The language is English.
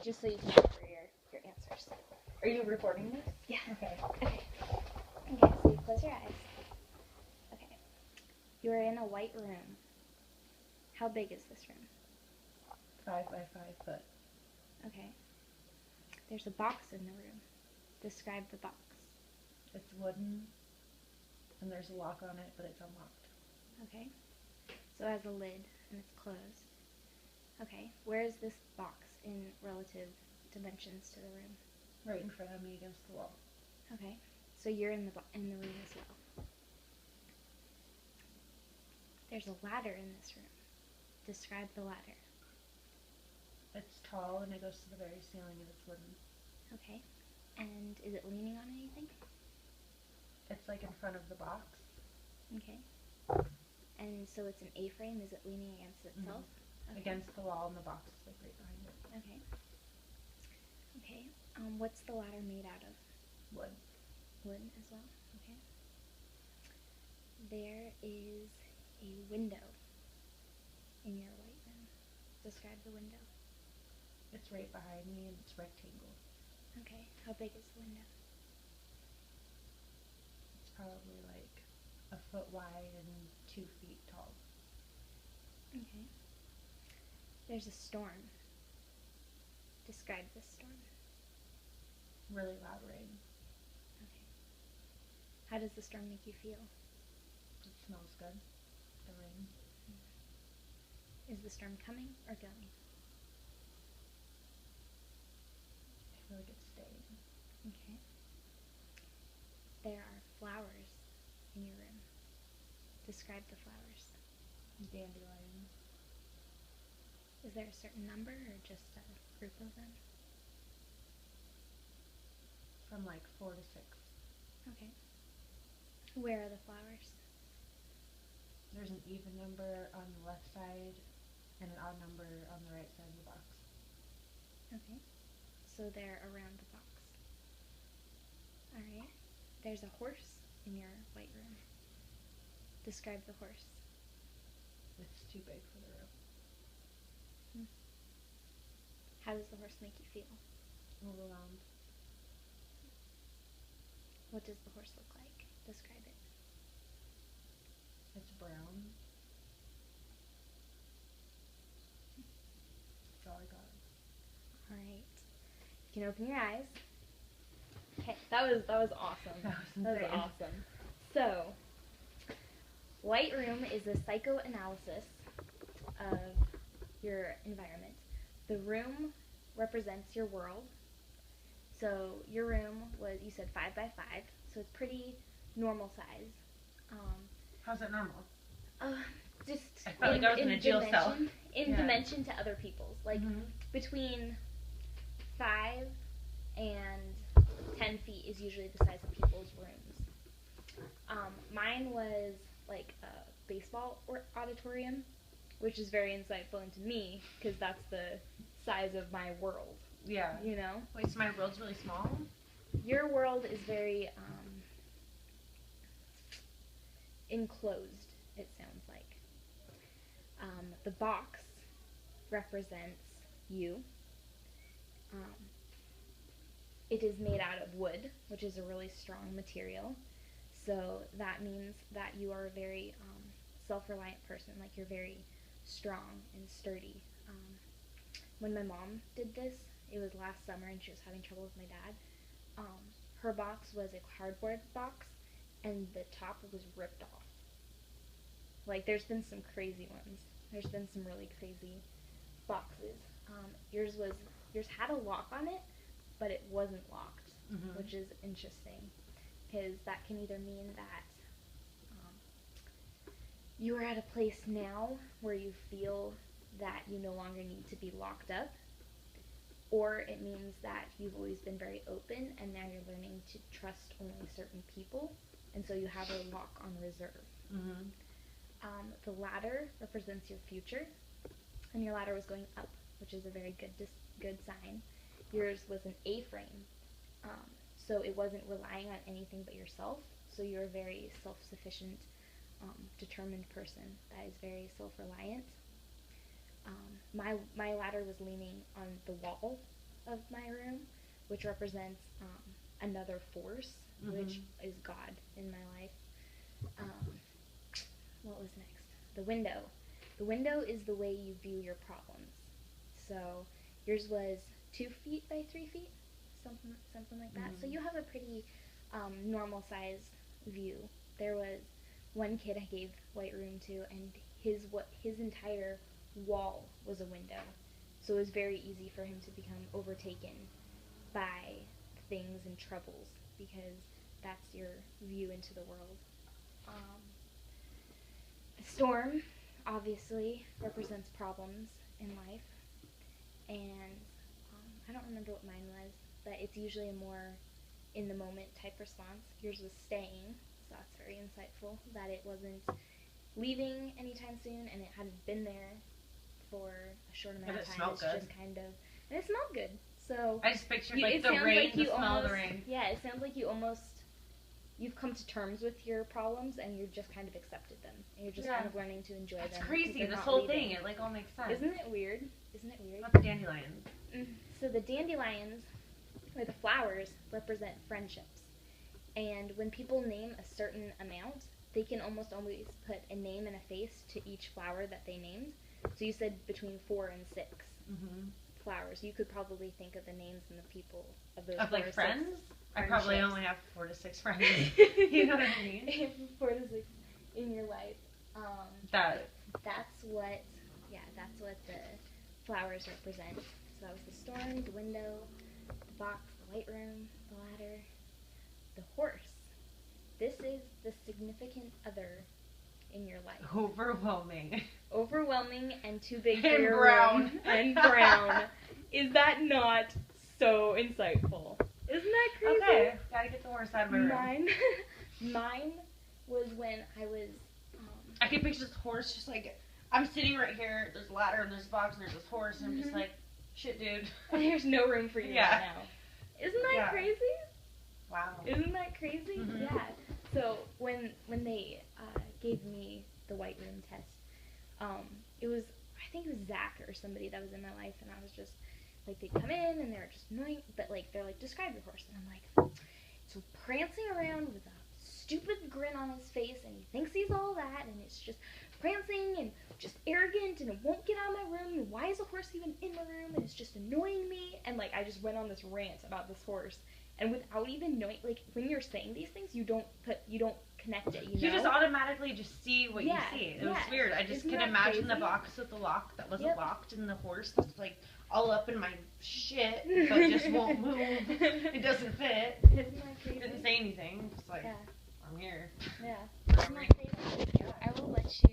just so you can remember your answers. Are you recording this? Yeah. Okay. Okay, so you close your eyes. Okay. You are in a white room. How big is this room? 5 by 5 foot. Okay. There's a box in the room. Describe the box. It's wooden, and there's a lock on it, but it's unlocked. Okay. So it has a lid, and it's closed. Okay. Where is this box in relative dimensions to the room? Right in front of me against the wall. Okay. So you're in the room as well. There's a ladder in this room. Describe the ladder. It's tall, and it goes to the very ceiling, and it's wooden. Okay. And is it leaning on anything? It's like in front of the box. Okay. And so it's an A-frame. Is it leaning against itself? Okay. Against the wall, and the box is like right behind it. Okay. Okay. What's the ladder made out of? Wood. Wood as well. Okay. There is a window in your white room. Describe the window. It's right behind me, and it's rectangle. Okay. How big is the window? It's probably like a foot wide and 2 feet tall. Okay. There's a storm. Describe this storm. Really loud rain. Okay. How does the storm make you feel? It smells good. The rain. Is the storm coming or going? I feel like it's staying. Okay. There are flowers in your room. Describe the flowers. Dandelions. Is there a certain number or just a group of them? From like 4 to 6. Okay. Where are the flowers? There's an even number on the left side and an odd number on the right side of the box. Okay. So they're around the box. Alright. There's a horse in your white room. Describe the horse. It's too big for the room. How does the horse make you feel? Overwhelmed. What does the horse look like? Describe it. It's brown. That's all I got. Alright. You can open your eyes. Okay, that was awesome. That was That was insane. awesome. So, Whiteroom is a psychoanalysis of your environment. The room represents your world. So your room was, you said 5 by 5, so it's pretty normal size. How's that normal? Just I felt like I was in a jail cell. In dimension to other people's. Like Mhm. between 5 and 10 feet is usually the size of people's rooms. Mine was like a baseball auditorium, which is very insightful into me because that's the size of my world. Yeah. You know? Wait, so my world's really small? Your world is very enclosed, it sounds like. The box represents you. It is made out of wood, which is a really strong material. So that means that you are a very self-reliant person, like you're very strong and sturdy. When my mom did this, it was last summer and she was having trouble with my dad. Her box was a cardboard box and the top was ripped off. Like there's been some crazy ones. There's been some really crazy boxes. Yours had a lock on it, but it wasn't locked, which is interesting because that can either mean that you are at a place now where you feel that you no longer need to be locked up, or it means that you've always been very open and now you're learning to trust only certain people, and so you have a lock on reserve. The ladder represents your future, and your ladder was going up, which is a very good sign. Yours was an A-frame, so it wasn't relying on anything but yourself, so you're a very self-sufficient, determined person that is very self-reliant. My ladder was leaning on the wall, of my room, which represents another force, which is God in my life. What was next? The window. The window is the way you view your problems. So yours was 2 feet by 3 feet, something like that. So you have a pretty normal size view. There was one kid I gave Whiteroom to, and his entire wall was a window. So it was very easy for him to become overtaken by things and troubles because that's your view into the world. The storm obviously represents problems in life, and I don't remember what mine was, but it's usually a more in the moment type response. Yours was staying, so that's very insightful, that it wasn't leaving anytime soon, and it hadn't been there for a short amount of time. It smelled good. Just kind of, and it smelled good. So I just pictured like the rain, the smell of the rain. Yeah, it sounds like you've come to terms with your problems and you've just kind of accepted them. And you're just kind of learning to enjoy them. It's crazy, this whole thing. It like all makes sense. Isn't it weird? Not the dandelions. So the dandelions, or the flowers, represent friendships. And when people name a certain amount, they can almost always put a name and a face to each flower that they named. So you said between 4 and 6 flowers. You could probably think of the names and the people of those. Of like friends? I probably only have 4 to 6 friends. You know what I mean? 4 to 6 in your life. That's what the flowers represent. So that was the storm, the window, the box, the white room, the ladder, the horse. This is the significant other in your life. Overwhelming and too big for your room. And brown. Is that not so insightful? Isn't that crazy? Okay, gotta get the horse out of my room. Mine was when I was. I can picture this horse just like, I'm sitting right here, there's a ladder and there's a box and there's this horse, and I'm just like, shit, dude. There's no room for you right now. Isn't that crazy? Wow. Isn't that crazy? Yeah. So when they gave me the Whiteroom test, I think it was Zach or somebody that was in my life, and I was just like, they'd come in and they were just annoying, but like they're like, describe your horse, and I'm like, so prancing around with a stupid grin on his face, and he thinks he's all that, and it's just prancing and just arrogant, and it won't get out of my room, and why is a horse even in my room, and it's just annoying me, and like I just went on this rant about this horse, and without even knowing, like when you're saying these things, you don't connect it, you know? You just automatically just see what you see. It was weird. I just could imagine the box with the lock that wasn't locked, and the horse that's like all up in my shit, but just won't move. It doesn't fit. Isn't that crazy? Didn't say anything. Just like, I'm here. Yeah. I'm Isn't that crazy? I will let you